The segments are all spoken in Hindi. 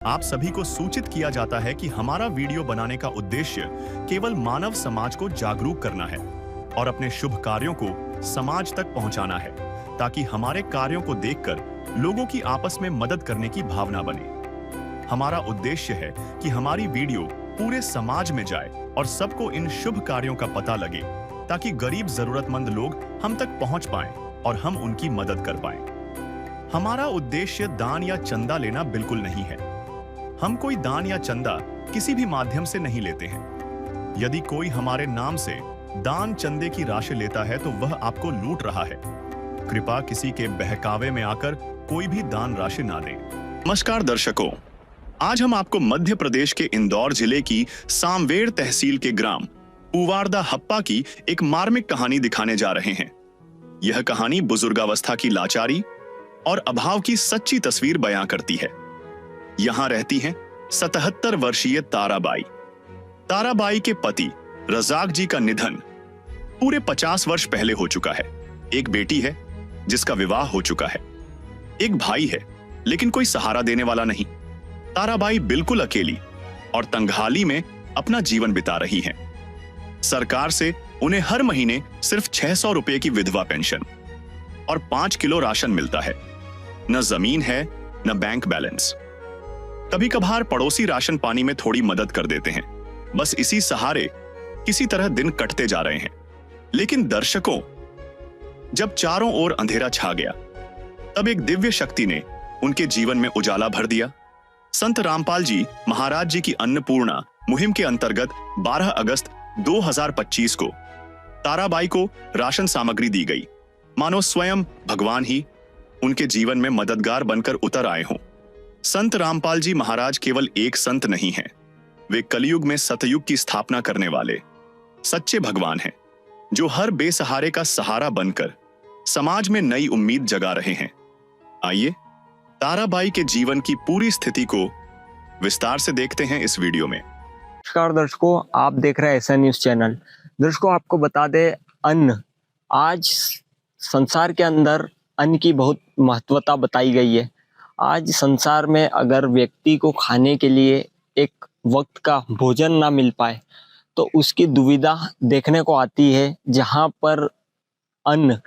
आप सभी को सूचित किया जाता है कि हमारा वीडियो बनाने का उद्देश्य केवल मानव समाज को जागरूक करना है और अपने शुभ कार्यों को समाज तक पहुंचाना है, ताकि हमारे कार्यों को देखकर लोगों की आपस में मदद करने की भावना बने। हमारा उद्देश्य है कि हमारी वीडियो पूरे समाज में जाए और सबको इन शुभ कार्यों का पता लगे, ताकि गरीब जरूरतमंद लोग हम तक पहुंच पाएं और हम उनकी मदद कर पाएं। हमारा उद्देश्य दान या चंदा लेना बिल्कुल नहीं है। हम कोई दान या चंदा किसी भी माध्यम से नहीं लेते हैं। यदि कोई हमारे नाम से दान चंदे की राशि लेता है तो वह आपको लूट रहा है। कृपया किसी के बहकावे में आकर कोई भी दान राशि ना दें। नमस्कार दर्शकों, आज हम आपको मध्य प्रदेश के इंदौर जिले की सामवेड़ तहसील के ग्राम पुवारदा हप्पा की एक मार्मिक कहानी दिखाने जा रहे हैं। यह कहानी बुजुर्गावस्था की लाचारी और अभाव की सच्ची तस्वीर बयां करती है। यहां रहती हैं 77 वर्षीय ताराबाई। ताराबाई के पति रजाक जी का निधन पूरे 50 वर्ष पहले हो चुका है। एक बेटी है जिसका विवाह हो चुका है। एक भाई है लेकिन कोई सहारा देने वाला नहीं। ताराबाई बिल्कुल अकेली और तंगहाली में अपना जीवन बिता रही हैं। सरकार से उन्हें हर महीने सिर्फ 600 रुपए की विधवा पेंशन और 5 किलो राशन मिलता है। न जमीन है न बैंक बैलेंस। कभी कभार पड़ोसी राशन पानी में थोड़ी मदद कर देते हैं। बस इसी सहारे किसी तरह दिन कटते जा रहे हैं। लेकिन दर्शकों, जब चारों ओर अंधेरा छा गया, तब एक दिव्य शक्ति ने उनके जीवन में उजाला भर दिया। संत रामपाल जी महाराज जी की अन्नपूर्णा मुहिम के अंतर्गत 12 अगस्त 2025 को ताराबाई को राशन सामग्री दी गई, मानो स्वयं भगवान ही उनके जीवन में मददगार बनकर उतर आए हों। संत रामपाल जी महाराज केवल एक संत नहीं हैं, वे कलयुग में सतयुग की स्थापना करने वाले सच्चे भगवान हैं, जो हर बेसहारे का सहारा बनकर समाज में नई उम्मीद जगा रहे हैं। आइए ताराबाई के जीवन की पूरी स्थिति को विस्तार से देखते हैं इस वीडियो में। नमस्कार दर्शकों, आप देख रहे हैं एसएन न्यूज चैनल। दर्शकों, आपको बता दें, अन्न आज संसार के अंदर अन्न की बहुत महत्वता बताई गई है। आज संसार में अगर व्यक्ति को खाने के लिए एक वक्त का भोजन ना मिल पाए तो उसकी दुविधा देखने को आती है। जहाँ पर अन्न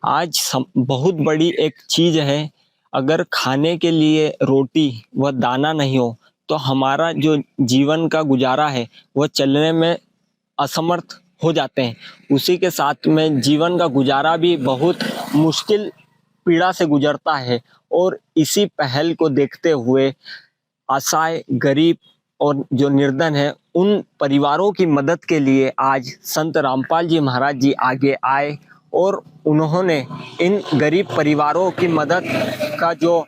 आज बहुत बड़ी एक चीज है। अगर खाने के लिए रोटी व दाना नहीं हो तो हमारा जो जीवन का गुजारा है वह चलने में असमर्थ हो जाते हैं। उसी के साथ में जीवन का गुजारा भी बहुत मुश्किल पीड़ा से गुजरता है। और इसी पहल को देखते हुए असहाय, गरीब और जो निर्धन है, उन परिवारों की मदद के लिए आज संत रामपाल जी महाराज जी आगे आए और उन्होंने इन गरीब परिवारों की मदद का जो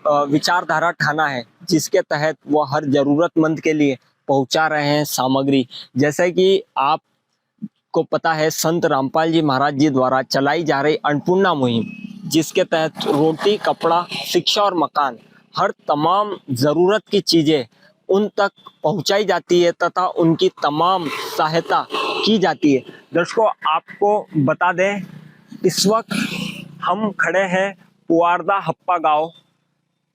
विचारधारा ठाना है, जिसके तहत वो हर जरूरतमंद के लिए पहुंचा रहे हैं सामग्री। जैसे कि आपको पता है, संत रामपाल जी महाराज जी द्वारा चलाई जा रही अन्नपूर्णा मुहिम, जिसके तहत रोटी, कपड़ा, शिक्षा और मकान, हर तमाम ज़रूरत की चीज़ें उन तक पहुंचाई जाती है तथा उनकी तमाम सहायता की जाती है। दर्शकों, आपको बता दें, इस वक्त हम खड़े हैं पुवारदा हप्पा गांव,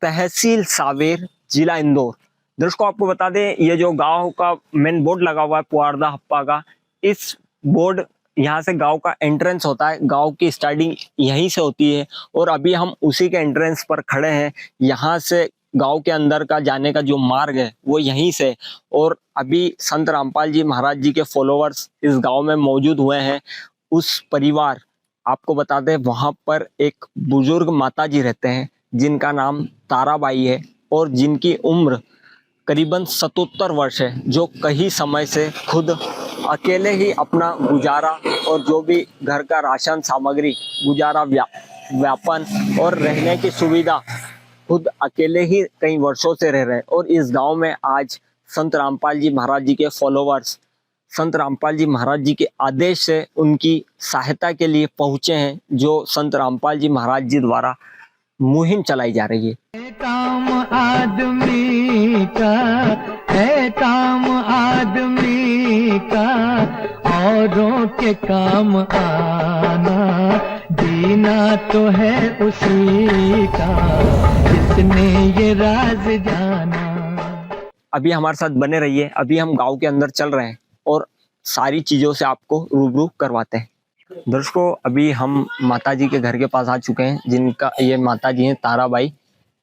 तहसील सावेर, जिला इंदौर। दर्शकों, आपको बता दें, ये जो गांव का मेन बोर्ड लगा हुआ है पुवारदा हप्पा का, इस बोर्ड यहाँ से गांव का एंट्रेंस होता है। गांव की स्टार्टिंग यहीं से होती है और अभी हम उसी के एंट्रेंस पर खड़े हैं। यहाँ से गांव के अंदर का जाने का जो मार्ग है वो यहीं से। और अभी संत रामपाल जी महाराज जी के फॉलोअर्स इस गांव में मौजूद हुए हैं। उस परिवार, आपको बता दें, वहाँ पर एक बुजुर्ग माता जी रहते हैं जिनका नाम ताराबाई है और जिनकी उम्र करीबन 77 वर्ष है, जो कई समय से खुद अकेले ही अपना गुजारा और जो भी घर का राशन सामग्री, गुजारा, व्यापन और रहने की सुविधा खुद अकेले ही कई वर्षों से रह रहे हैं। और इस गांव में आज संत रामपाल जी महाराज जी के फॉलोअर्स संत रामपाल जी महाराज जी के आदेश से उनकी सहायता के लिए पहुंचे हैं, जो संत रामपाल जी महाराज जी द्वारा मुहिम चलाई जा रही है। काम आदमी का है, काम आदमी का औरों के काम आना, जीना तो है उसी का जिसने ये राज जाना। अभी हमारे साथ बने रहिए। अभी हम गांव के अंदर चल रहे हैं और सारी चीजों से आपको रूबरू करवाते हैं। दर्शकों, अभी हम माताजी के घर के पास आ चुके हैं, जिनका ये माताजी हैं ताराबाई,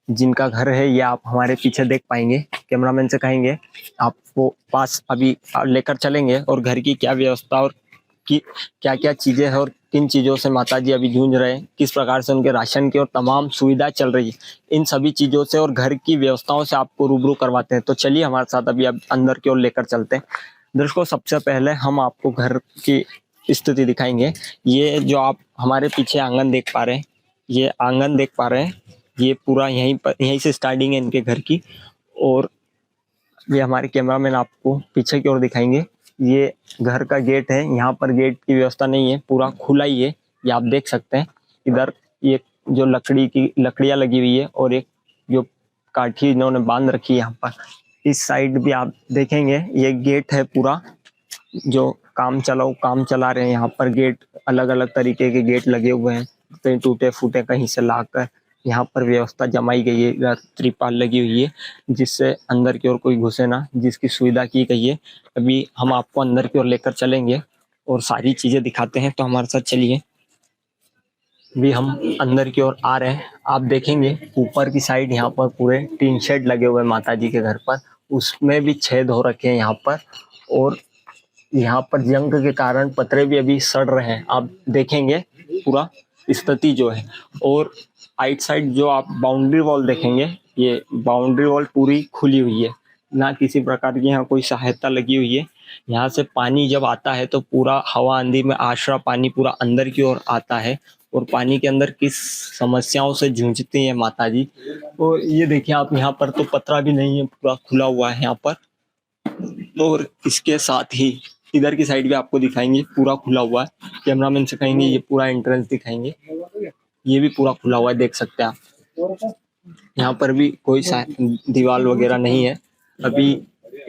जिनका घर है ये आप हमारे पीछे देख पाएंगे। कैमरामैन से कहेंगे आपको पास अभी लेकर चलेंगे और घर की क्या व्यवस्था और कि क्या क्या चीजें हैं और किन चीजों से माताजी अभी जूझ रहे हैं, किस प्रकार से उनके राशन की और तमाम सुविधाएं चल रही है, इन सभी चीजों से और घर की व्यवस्थाओं से आपको रूबरू करवाते हैं। तो चलिए हमारे साथ अभी अब अंदर की ओर लेकर चलते हैं। दर्शकों, सबसे पहले हम आपको घर की स्थिति दिखाएंगे। ये जो आप हमारे पीछे आंगन देख पा रहे हैं, ये आंगन देख पा रहे हैं, ये पूरा यहीं से स्टार्टिंग है इनके घर की। और ये हमारे कैमरामैन आपको पीछे की ओर दिखाएंगे। ये घर का गेट है, यहाँ पर गेट की व्यवस्था नहीं है, पूरा खुला ही है, ये आप देख सकते हैं। इधर ये जो लकड़ियाँ लगी हुई है और एक जो काठी इन्होंने बांध रखी है यहाँ पर। इस साइड भी आप देखेंगे ये गेट है पूरा, जो काम चला रहे हैं। यहाँ पर गेट अलग अलग तरीके के गेट लगे हुए हैं, कहीं टूटे फूटे कहीं से लाकर यहाँ पर व्यवस्था जमाई गई है। इधर त्रिपाल लगी हुई है जिससे अंदर की ओर कोई घुसे ना, जिसकी सुविधा की गई है। अभी हम आपको अंदर की ओर लेकर चलेंगे और सारी चीजें दिखाते हैं, तो हमारे साथ चलिए। भी हम अंदर की ओर आ रहे हैं। आप देखेंगे ऊपर की साइड यहाँ पर पूरे टीन शेड लगे हुए हैं माताजी के घर पर, उसमें भी छेद हो रखे हैं यहाँ पर। और यहाँ पर जंग के कारण पतरे भी अभी सड़ रहे हैं, आप देखेंगे पूरा स्थिति जो है। और आइट साइड जो आप बाउंड्री वॉल देखेंगे, ये बाउंड्री वॉल पूरी खुली हुई है, ना किसी प्रकार की यहाँ कोई सहायता लगी हुई है। यहाँ से पानी जब आता है तो पूरा हवा आंधी में आशरा पानी पूरा अंदर की ओर आता है। और पानी के अंदर किस समस्याओं से जूझती है माताजी, और ये देखिए आप, यहाँ पर तो पतरा भी नहीं है, पूरा खुला हुआ है यहाँ पर। और इसके साथ ही इधर की साइड भी आपको दिखाएंगे, पूरा खुला हुआ है। कैमरामैन से कहेंगे ये पूरा एंट्रेंस दिखाएंगे, ये भी पूरा खुला हुआ है, देख सकते हैं आप। यहाँ पर भी कोई दीवार वगैरह नहीं है। अभी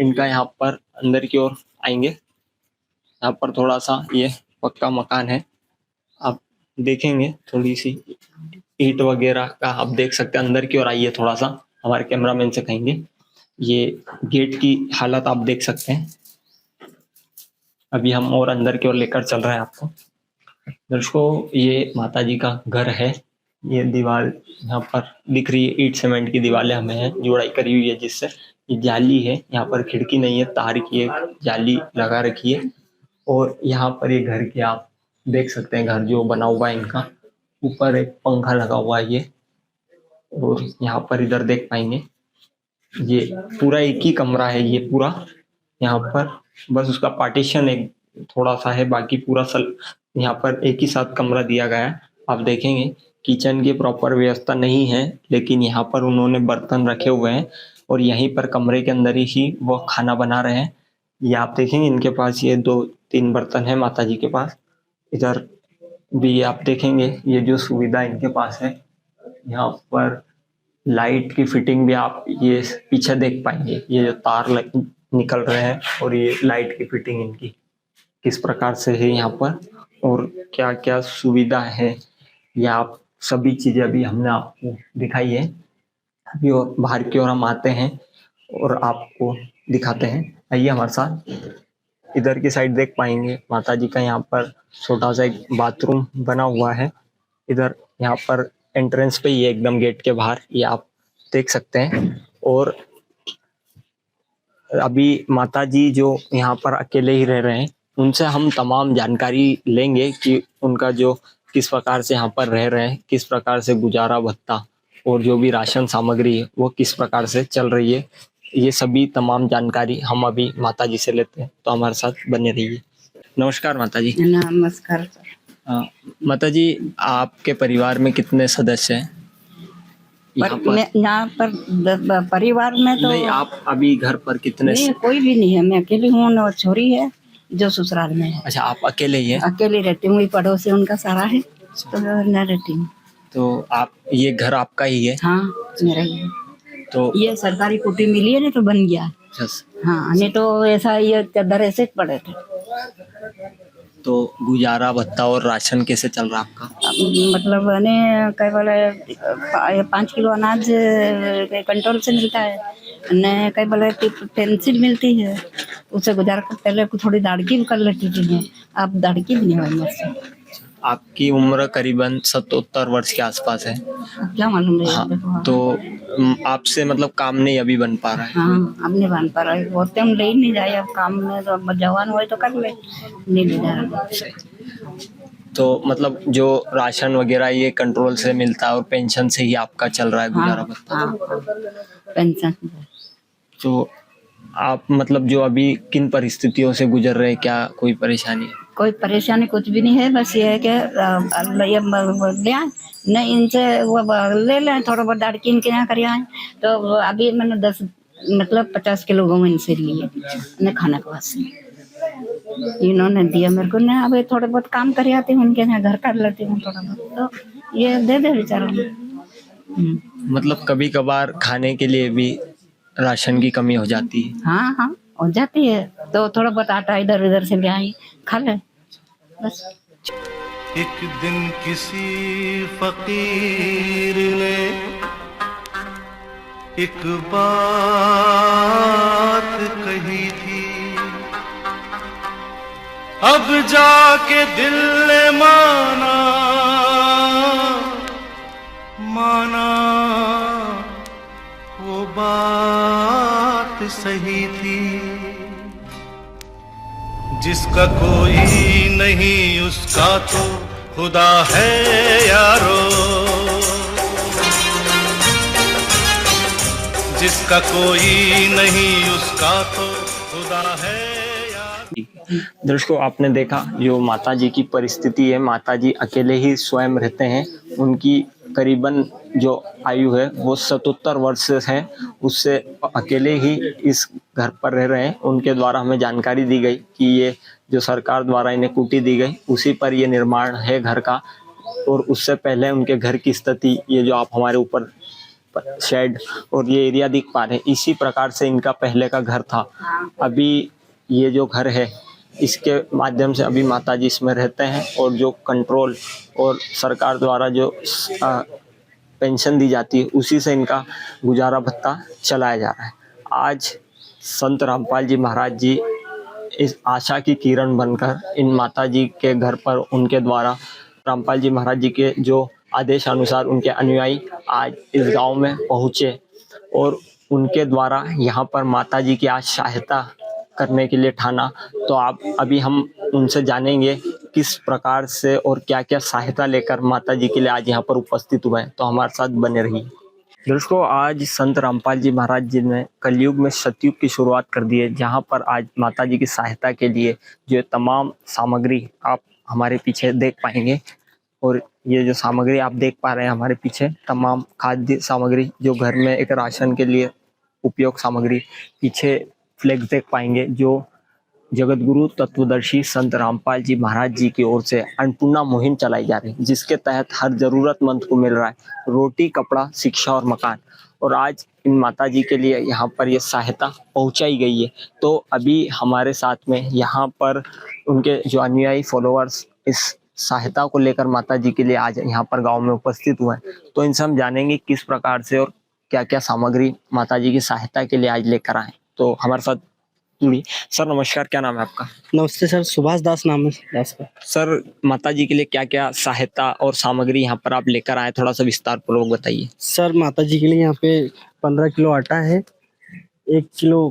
इनका यहाँ पर अंदर की ओर आएंगे। यहाँ पर थोड़ा सा ये पक्का मकान है, आप देखेंगे थोड़ी सी ईंट वगैरह का आप देख सकते हैं। अंदर की ओर आइए थोड़ा सा, हमारे कैमरामैन से कहेंगे। ये गेट की हालत आप देख सकते हैं। अभी हम और अंदर की ओर लेकर चल रहे हैं आपको। दर्शकों, ये माताजी का घर है। ये दीवार यहाँ पर दिख रही है, ईंट सीमेंट की दीवारें हमें है जोड़ाई करी हुई है जिससे। ये जाली है, यहाँ पर खिड़की नहीं है, तार की एक जाली लगा रखी है। और यहाँ पर ये घर के आप देख सकते हैं, घर जो बना हुआ है इनका, ऊपर एक पंखा लगा हुआ है ये। और यहाँ पर इधर देख पाएंगे ये पूरा एक ही कमरा है, ये पूरा यहाँ पर बस उसका पार्टीशन एक थोड़ा सा है, बाकी पूरा यहाँ पर एक ही साथ कमरा दिया गया है। आप देखेंगे किचन की प्रॉपर व्यवस्था नहीं है, लेकिन यहाँ पर उन्होंने बर्तन रखे हुए हैं और यहीं पर कमरे के अंदर ही वो खाना बना रहे हैं। ये आप देखेंगे इनके पास ये 2-3 बर्तन है माताजी के पास। इधर भी आप देखेंगे ये जो सुविधा इनके पास है, यहाँ पर लाइट की फिटिंग भी आप ये पीछे देख पाएंगे, ये जो तार निकल रहे हैं और ये लाइट की फिटिंग इनकी किस प्रकार से है यहाँ पर, और क्या क्या सुविधा है, ये आप सभी चीजें अभी हमने आपको दिखाई है। अभी और बाहर की ओर हम आते हैं और आपको दिखाते हैं, आइए हमारे साथ। इधर की साइड देख पाएंगे माताजी का यहाँ पर छोटा सा एक बाथरूम बना हुआ है। इधर यहाँ पर एंट्रेंस पे ही एकदम गेट के बाहर, ये आप देख सकते हैं। और अभी माताजी जो यहाँ पर अकेले ही रह रहे हैं, उनसे हम तमाम जानकारी लेंगे कि उनका जो किस प्रकार से यहाँ पर रह रहे हैं, किस प्रकार से गुजारा भत्ता और जो भी राशन सामग्री है वो किस प्रकार से चल रही है। ये सभी तमाम जानकारी हम अभी माताजी से लेते हैं, तो हमारे साथ बने रहिए। नमस्कार माताजी। नमस्कार। माताजी, आपके परिवार में कितने सदस्य हैं? यहाँ पर परिवार में तो नहीं, आप अभी घर पर कितने? नहीं, कोई भी नहीं है, मैं अकेली हूँ और छोरी है जो ससुराल में है। अच्छा, आप अकेले ही हैं? अकेले रहती हूँ, पड़ोसी उनका सारा है तो मैं रहती हूँ। तो आप, ये घर आपका ही है? हाँ, मेरा ही है। तो ये सरकारी कुटी मिली है ना तो बन गया। हाँ, नहीं तो ऐसा ये चादर ऐसे पड़े थे। तो गुजारा भत्ता और राशन कैसे चल रहा आपका? मतलब क्या बोले 5 किलो अनाज कंट्रोल से मिलता है ने कई बोले कि पेंसिल मिलती है, उसे गुजार कर पहले थोड़ी दाढ़ी भी कर लेती थी मैं, अब दाढ़ी भी नहीं हुई मेरे से। आपकी उम्र करीबन 77 वर्ष के आसपास है। अब क्या मालूम है हाँ, देखो। तो आपसे मतलब काम नहीं अभी बन पा रहा है। हाँ, अब नहीं बन पा रहा है, बोलते हम ले ही नहीं जाए, अब काम में तो अब जवान हुए तो कर ले, नहीं ले जा रहा। तो मतलब जो राशन वगैरह ये कंट्रोल से मिलता है और पेंशन से ही आपका चल रहा है गुजारा हाँ, भत्ता। हाँ, पेंशन। तो आप मतलब जो अभी किन परिस्थितियों से गुजर रहे हैं, क्या कोई परेशानी है? कोई परेशानी कुछ भी नहीं है, बस ये है कि ये ले आए नहीं, इनसे वो ले लें थोड़ा बहुत दाढ़ी की इनके यहाँ कर आए। तो अभी मैंने 10 मतलब 50 किलो गेहूं इनसे लिए ने खाने के वास्ते, इन्होंने दिया मेरे को ना। अभी थोड़े बहुत काम कर आती हूँ उनके यहाँ, घर कर लेती हूँ थोड़ा बहुत, तो ये दे दे बेचारों में। मतलब कभी कभार खाने के लिए भी राशन की कमी हो जाती है। हाँ हाँ हो जाती है, तो थोड़ा बहुत आटा इधर उधर से ले आई खा ले बस। एक दिन किसी फकीर ने एक बात कही थी, अब जाके दिल ने माना वो बात सही थी। जिसका कोई नहीं उसका तो खुदा है यारो, जिसका कोई नहीं उसका तो खुदा है यारो। दर्शकों, आपने देखा जो माता जी की परिस्थिति है, माता जी अकेले ही स्वयं रहते हैं। उनकी करीबन जो आयु है वो 77 वर्ष है, उससे अकेले ही इस घर पर रह रहे हैं। उनके द्वारा हमें जानकारी दी गई कि ये जो सरकार द्वारा इन्हें कुटी दी गई उसी पर ये निर्माण है घर का, और उससे पहले उनके घर की स्थिति ये जो आप हमारे ऊपर शेड और ये एरिया दिख पा रहे हैं, इसी प्रकार से इनका पहले का घर था। अभी ये जो घर है इसके माध्यम से अभी माता जी इसमें रहते हैं, और जो कंट्रोल और सरकार द्वारा जो पेंशन दी जाती है उसी से इनका गुजारा भत्ता चलाया जा रहा है। आज संत रामपाल जी महाराज जी इस आशा की किरण बनकर इन माता जी के घर पर उनके द्वारा रामपाल जी महाराज जी के जो आदेश अनुसार उनके अनुयायी आज इस गांव में पहुँचे, और उनके द्वारा यहाँ पर माता जी की आज सहायता करने के लिए ठाना। तो आप अभी हम उनसे जानेंगे किस प्रकार से और क्या क्या सहायता लेकर माता जी के लिए आज यहाँ पर उपस्थित हुए हैं, तो हमारे साथ बने रहिए। दोस्तों, आज संत रामपाल जी महाराज जी ने कलयुग में सतयुग की शुरुआत कर दी है, जहाँ पर आज माता जी की सहायता के लिए जो तमाम सामग्री आप हमारे पीछे देख पाएंगे, और ये जो सामग्री आप देख पा रहे हैं हमारे पीछे, तमाम खाद्य सामग्री जो घर में एक राशन के लिए उपयोग सामग्री, पीछे फ्लैग देख पाएंगे जो जगत गुरु तत्वदर्शी संत रामपाल जी महाराज जी की ओर से अन्नपूर्णा मुहिम चलाई जा रही है, जिसके तहत हर जरूरतमंद को मिल रहा है रोटी, कपड़ा, शिक्षा और मकान। और आज इन माता जी के लिए यहाँ पर ये सहायता पहुँचाई गई है। तो अभी हमारे साथ में यहाँ पर उनके जो अनुयायी फॉलोअर्स इस सहायता को लेकर माता जी के लिए आज यहाँ पर गाँव में उपस्थित हुए हैं, तो इनसे हम जानेंगे किस प्रकार से और क्या क्या सामग्री माता जी की सहायता के लिए आज लेकर आए। तो हमारे साथ जुड़ी। सर नमस्कार, क्या नाम है आपका? नमस्ते सर, सुभाष दास नाम है दास का। सर, माता जी के लिए क्या क्या सहायता और सामग्री यहाँ पर आप लेकर आए, थोड़ा सा विस्तार पूर्वक बताइए। सर, माता जी के लिए यहाँ पे 15 किलो आटा है, 1 किलो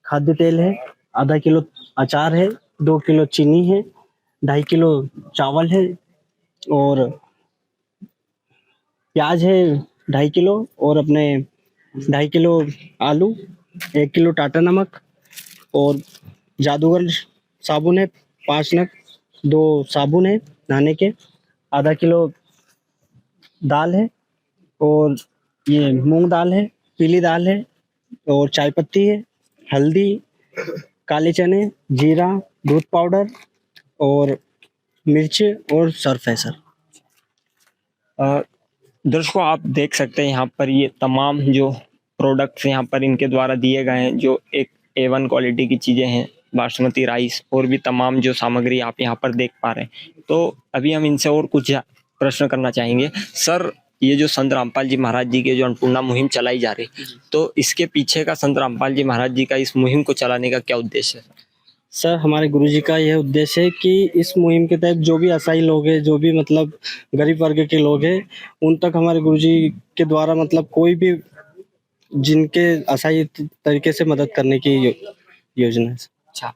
खाद्य तेल है, आधा किलो अचार है, 2 किलो चीनी है, 2.5 किलो चावल है, और प्याज है 2.5 किलो, और अपने 2.5 किलो आलू, 1 किलो टाटा नमक, और जादूगर साबुन है 5 नग, 2 साबुन है नहाने के, आधा किलो दाल है, और ये मूंग दाल है, पीली दाल है, और चाय पत्ती है, हल्दी, काले चने, जीरा, दूध पाउडर, और मिर्च और सर्फ है सर। दर्शकों, आप देख सकते हैं यहाँ पर ये तमाम जो प्रोडक्ट्स यहाँ पर इनके द्वारा दिए गए हैं, जो एक A1 क्वालिटी की चीज़ें हैं, बासमती राइस और भी तमाम जो सामग्री आप यहाँ पर देख पा रहे हैं। तो अभी हम इनसे और कुछ प्रश्न करना चाहेंगे। सर, ये जो संत रामपाल जी महाराज जी के जो अन्नपूर्णा मुहिम चलाई जा रही, तो इसके पीछे का संत रामपाल जी महाराज जी का इस मुहिम को चलाने का क्या उद्देश्य है? सर हमारे गुरुजी का यह उद्देश्य है कि इस मुहिम के तहत जो भी असहाय लोग हैं, जो भी मतलब गरीब वर्ग के लोग हैं, उन तक हमारे गुरुजी के द्वारा मतलब कोई भी जिनके असहाय तरीके से मदद करने की योजना है। अच्छा,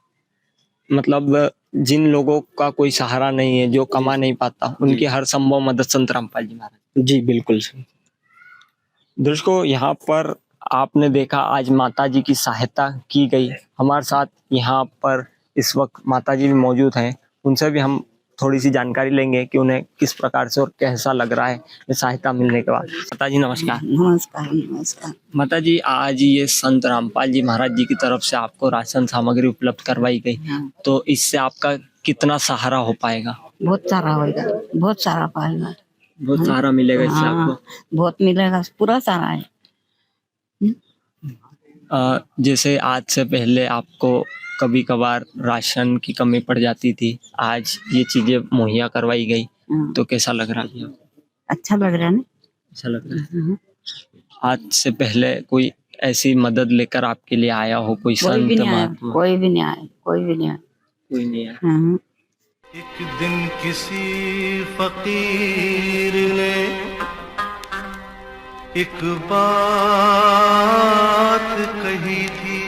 मतलब जिन लोगों का कोई सहारा नहीं है, जो कमा नहीं पाता, उनकी हर संभव मदद संत रामपाल जी महाराज। जी बिल्कुल सर। दर्शकों, यहाँ पर आपने देखा आज माता जी की सहायता की गई। हमारे साथ यहाँ पर इस वक्त माता जी भी मौजूद हैं, उनसे भी हम थोड़ी सी जानकारी लेंगे कि उन्हें किस प्रकार से और कैसा लग रहा है ये सहायता मिलने के बाद। माता जी नमस्कार। नमस्कार नमस्कार। माता जी, आज ये संत रामपाल जी महाराज जी की तरफ से आपको राशन सामग्री उपलब्ध करवाई गई, हाँ, तो इससे आपका कितना सहारा हो पाएगा? बहुत सारा होगा, बहुत सारा पाएगा। बहुत सहारा मिलेगा इससे हाँ, आपको। बहुत मिलेगा, पूरा सारा है। जैसे आज से पहले आपको कभी कभार राशन की कमी पड़ जाती थी, आज ये चीजें मुहैया करवाई गई, हाँ, तो कैसा लग रहा है? अच्छा लग रहा है ना। अच्छा लग रहा है। हाँ, आज से पहले कोई ऐसी मदद लेकर आपके लिए आया हो, कोई कोई भी संत नहीं आया, महात्मा? कोई भी नहीं आया, कोई भी नहीं आया। कोई नहीं आया। हाँ, एक दिन किसी फकीर ने एक बात कही थी,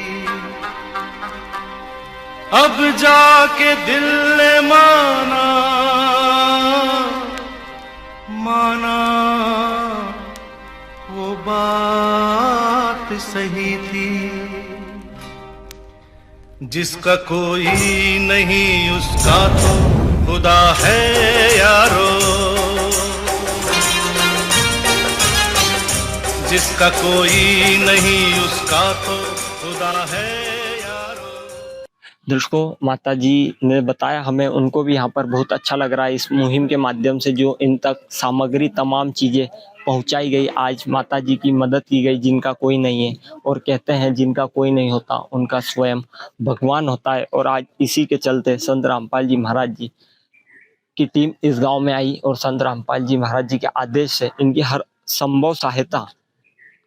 अब जाके दिल ने माना वो बात सही थी। जिसका कोई नहीं उसका तो खुदा है यारो, जिसका कोई नहीं उसका तो खुदा है यारो। दर्शकों, माता जी ने बताया हमें, उनको भी यहाँ पर बहुत अच्छा लग रहा है इस मुहिम के माध्यम से जो इन तक सामग्री तमाम चीजें पहुंचाई गई। आज माता जी की मदद की गई, जिनका कोई नहीं है, और कहते हैं जिनका कोई नहीं होता उनका स्वयं भगवान होता है। और आज इसी के चलते संत रामपाल जी महाराज जी की टीम इस गांव में आई और संत रामपाल जी महाराज जी के आदेश से इनकी हर संभव सहायता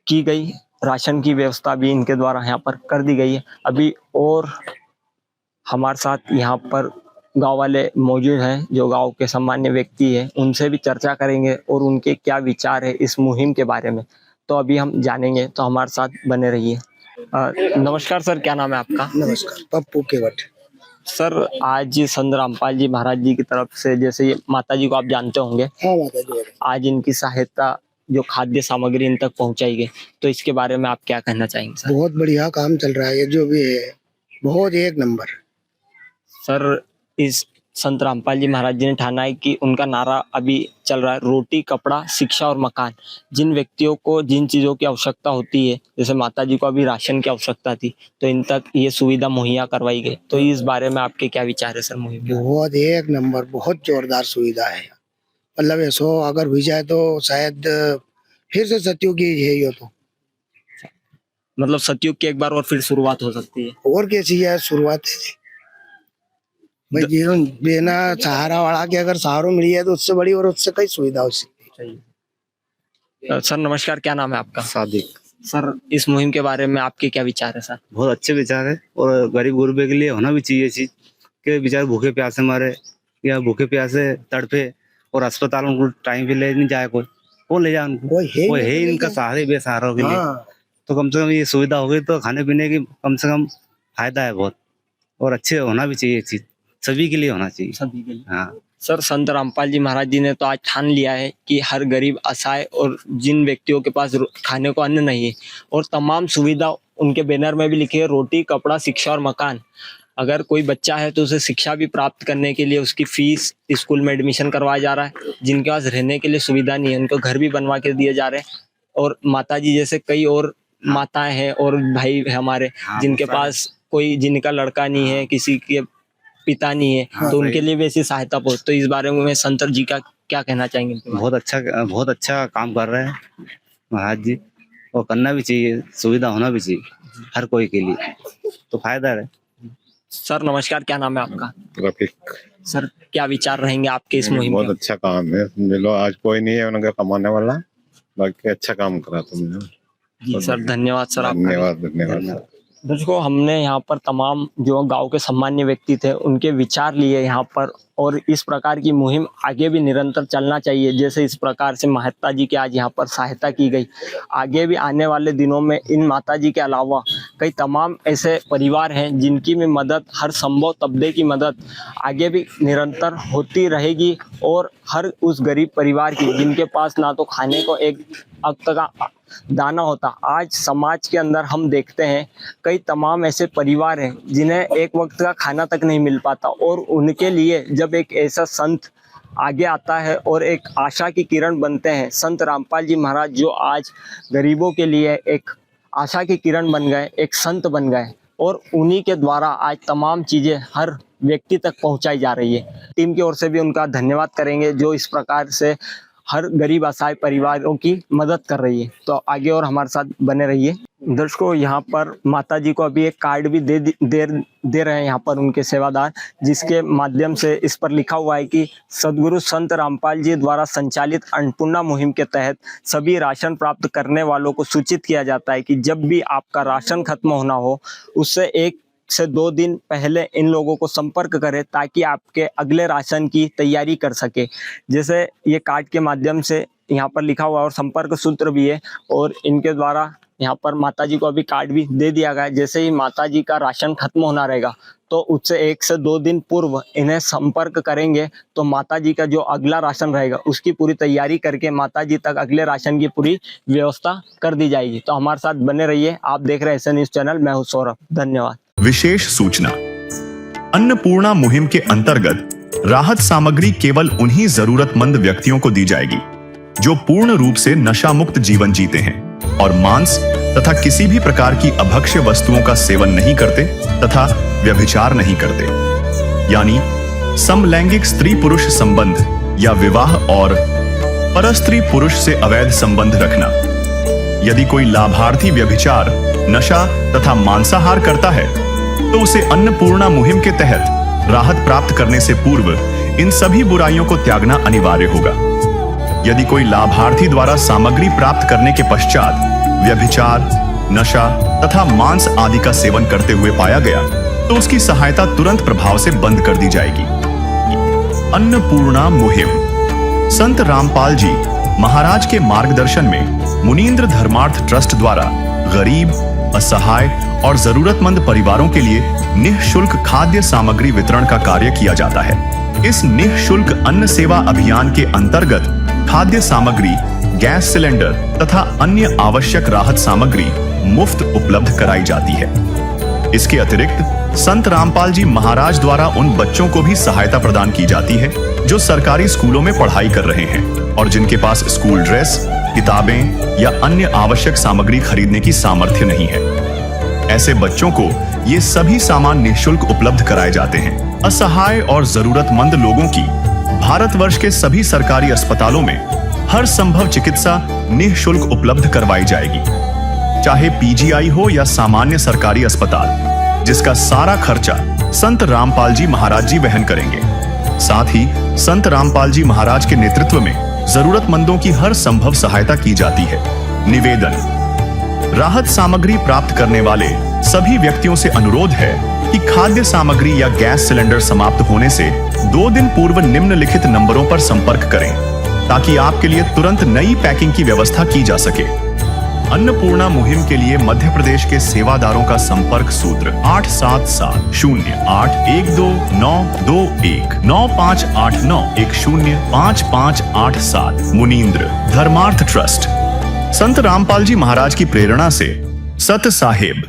की गई। राशन की व्यवस्था भी इनके द्वारा यहाँ पर कर दी गई है। अभी और हमारे साथ यहाँ पर गांव वाले मौजूद हैं, जो गांव के सामान्य व्यक्ति हैं, उनसे भी चर्चा करेंगे और उनके क्या विचार है इस मुहिम के बारे में, तो अभी हम जानेंगे। तो हमारे साथ बने रहिए। नमस्कार सर, क्या नाम है आपका? नमस्कार, पप्पू केवट। सर, आज संत रामपाल जी महाराज जी की तरफ से, जैसे ये माता जी को आप जानते होंगे, हाँ माता जी। आज इनकी सहायता जो खाद्य सामग्री इन तक पहुंचाई गई, तो इसके बारे में आप क्या कहना चाहेंगे सर? बहुत बढ़िया काम चल रहा है, ये जो भी है बहुत एक नंबर। सर, इस संत रामपाल जी महाराज जी ने ठाना है कि उनका नारा अभी चल रहा है, रोटी, कपड़ा, शिक्षा और मकान। जिन व्यक्तियों को जिन चीज़ों की आवश्यकता होती है, जैसे माता जी को अभी राशन की आवश्यकता थी, तो इन तक ये सुविधा मुहैया करवाई गई। तो इस बारे में आपके क्या विचार है सर मुहिम के? बहुत एक नंबर, बहुत जोरदार सुविधा है। मतलब ऐसा अगर हुई जाए तो शायद फिर से सत्युग की है ये तो। मतलब सतयुग की एक बार और फिर शुरुआत हो सकती है। और कैसी है शुरुआत है भाई, जीवन बिना सहारा वाला के अगर सहारा मिली है तो उससे बड़ी और उससे कई सुविधा हो सकती है। सर नमस्कार, क्या नाम है आपका? सादिक। सर, इस मुहिम के बारे में आपके क्या विचार है सर? बहुत अच्छे विचार है, और गरीब गुरबे के लिए होना भी चाहिए चीज के बेचारे भूखे प्यासे मारे या भूखे प्यासे तड़पे, और अस्पताल उनको टाइम पे ले नहीं जाए, कोई वो ले जाए उनको, कोई है इनका सहारे बेसहारों के लिए। तो कम से कम ये सुविधा हो गई तो खाने पीने की कम से कम फायदा है बहुत, और अच्छे होना भी चाहिए चीज, सभी के लिए होना चाहिए। सभी के लिए। हाँ सर, संत रामपाल जी महाराज जी ने तो आज ठान लिया है कि हर गरीब, असहाय और जिन व्यक्तियों के पास खाने को अन्न नहीं है, और तमाम सुविधा उनके बैनर में भी लिखी है, रोटी, कपड़ा, शिक्षा और मकान। अगर कोई बच्चा है तो उसे शिक्षा भी प्राप्त करने के लिए उसकी फीस, स्कूल में एडमिशन करवाया जा रहा है। जिनके पास रहने के लिए सुविधा नहीं है, उनको घर भी बनवा के दिए जा रहे हैं। और माता जी जैसे कई और माताएं हैं और भाई है हमारे, जिनके पास कोई, जिनका लड़का नहीं है, किसी के पिता नहीं है, तो उनके लिए भी ऐसी सहायता पहुंच। तो इस बारे में संत जी का क्या कहना चाहेंगे? बहुत अच्छा काम कर रहे हैं महाराज जी, और करना भी चाहिए, सुविधा होना भी चाहिए हर कोई के लिए, तो फायदा है। सर नमस्कार, क्या नाम है आपका? रफीक। सर, क्या विचार रहेंगे आपके इस मुहिम बहुत के? अच्छा काम है, समझ लो आज कोई नहीं है उनका कमाने वाला, बाकी अच्छा काम करा तुमने। जी सर, धन्यवाद सर आपका। धन्यवाद धन्यवाद। दर्शकों, हमने यहाँ पर तमाम जो गांव के सम्मान्य व्यक्ति थे उनके विचार लिए यहाँ पर, और इस प्रकार की मुहिम आगे भी निरंतर चलना चाहिए। जैसे इस प्रकार से महत्ता जी की आज यहाँ पर सहायता की गई, आगे भी आने वाले दिनों में इन माता जी के अलावा कई तमाम ऐसे परिवार हैं जिनकी भी मदद, हर संभव तबके की मदद आगे भी निरंतर होती रहेगी। और हर उस गरीब परिवार की जिनके पास ना तो खाने को एक वक्त का दाना होता, आज समाज के अंदर हम देखते हैं कई तमाम ऐसे परिवार हैं जिन्हें एक वक्त का खाना तक नहीं मिल पाता, और उनके लिए जब एक ऐसा संत आगे आता है और एक आशा की किरण बनते हैं, संत रामपाल जी महाराज जो आज गरीबों के लिए एक आशा की किरण बन गए, एक संत बन गए, और उन्हीं के द्वारा आज तमाम चीज़ें हर व्यक्ति तक पहुंचाई जा रही है। टीम की ओर से भी उनका धन्यवाद करेंगे जो इस प्रकार से हर गरीब असहाय परिवारों की मदद कर रही है। तो आगे और हमारे साथ बने रहिए। दर्शकों, यहाँ पर माता जी को अभी एक कार्ड भी दे रहे हैं यहाँ पर उनके सेवादार, जिसके माध्यम से इस पर लिखा हुआ है कि सदगुरु संत रामपाल जी द्वारा संचालित अन्नपूर्णा मुहिम के तहत सभी राशन प्राप्त करने वालों को सूचित किया जाता है कि जब भी आपका राशन खत्म होना हो उससे 1 से 2 दिन पहले इन लोगों को संपर्क करें ताकि आपके अगले राशन की तैयारी कर सके। जैसे ये कार्ड के माध्यम से यहाँ पर लिखा हुआ और संपर्क सूत्र भी है, और इनके द्वारा यहाँ पर माता जी को अभी कार्ड भी दे दिया गया है। जैसे ही माता जी का राशन खत्म होना रहेगा तो उससे 1 से 2 दिन पूर्व इन्हें संपर्क करेंगे तो माता जी का जो अगला राशन रहेगा उसकी पूरी तैयारी करके माता जी तक अगले राशन की पूरी व्यवस्था कर दी जाएगी। तो हमारे साथ बने रहिए। आप देख रहे हैं एसएन न्यूज़ चैनल, मैं हूँ सौरभ। धन्यवाद। विशेष सूचना, अन्नपूर्णा मुहिम के अंतर्गत राहत सामग्री केवल उन्हीं जरूरतमंद व्यक्तियों को दी जाएगी जो पूर्ण रूप से नशा मुक्त जीवन जीते हैं और मांस तथा किसी भी प्रकार की अभक्ष्य वस्तुओं का सेवन नहीं करते तथा व्यभिचार नहीं करते, यानी समलैंगिक स्त्री पुरुष संबंध या विवाह और परस्त्री पुरुष से अवैध संबंध रखना। यदि कोई लाभार्थी व्यभिचार, नशा तथा मांसाहार करता है तो उसे अन्नपूर्णा मुहिम के तहत राहत प्राप्त करने से पूर्व इन सभी बुराइयों को त्यागना अनिवार्य होगा। यदि कोई लाभार्थी द्वारा सामग्री प्राप्त करने के पश्चात व्यभिचार, नशा तथा मांस आदि का सेवन करते हुए पाया गया तो उसकी सहायता तुरंत प्रभाव से बंद कर दी जाएगी। अन्नपूर्णा मुहिम संत रामपाल जी महाराज के मार्गदर्शन में मुनींद्र धर्मार्थ ट्रस्ट द्वारा गरीब, असहाय और जरूरतमंद परिवारों के लिए निःशुल्क खाद्य सामग्री वितरण का कार्य किया जाता है। इस निःशुल्क अन्न सेवा अभियान के अंतर्गत खाद्य सामग्री, गैस सिलेंडर तथा अन्य आवश्यक राहत सामग्री मुफ्त उपलब्ध कराई जाती है। इसके अतिरिक्त संत रामपाल जी महाराज द्वारा उन बच्चों को भी सहायता प्रदान की जाती है जो सरकारी स्कूलों में पढ़ाई कर रहे हैं और जिनके पास स्कूल ड्रेस, किताबें या अन्य आवश्यक सामग्री खरीदने की सामर्थ्य नहीं है। ऐसे बच्चों को ये सभी सामान निःशुल्क उपलब्ध कराए जाते हैं। असहाय और जरूरतमंद लोगों की भारतवर्ष के सभी सरकारी अस्पतालों में हर संभव चिकित्सा निःशुल्क उपलब्ध करवाई जाएगी, चाहे पीजीआई हो या सामान्य सरकारी अस्पताल, जिसका सारा खर्चा संत रामपाल जी महाराज जी वहन करेंगे। साथ ही संत रामपाल जी महाराज के नेतृत्व में जरूरतमंदों की हर संभव सहायता की जाती है। निवेदन, राहत सामग्री प्राप्त करने वाले सभी व्यक्तियों से अनुरोध है कि खाद्य सामग्री या गैस सिलेंडर समाप्त होने से 2 दिन पूर्व निम्नलिखित नंबरों पर संपर्क करें ताकि आपके लिए तुरंत नई पैकिंग की व्यवस्था की जा सके। अन्नपूर्णा मुहिम के लिए मध्य प्रदेश के सेवादारों का संपर्क सूत्र 8770819589105587 मुनींद्र धर्मार्थ ट्रस्ट। संत रामपाल जी महाराज की प्रेरणा से सत साहिब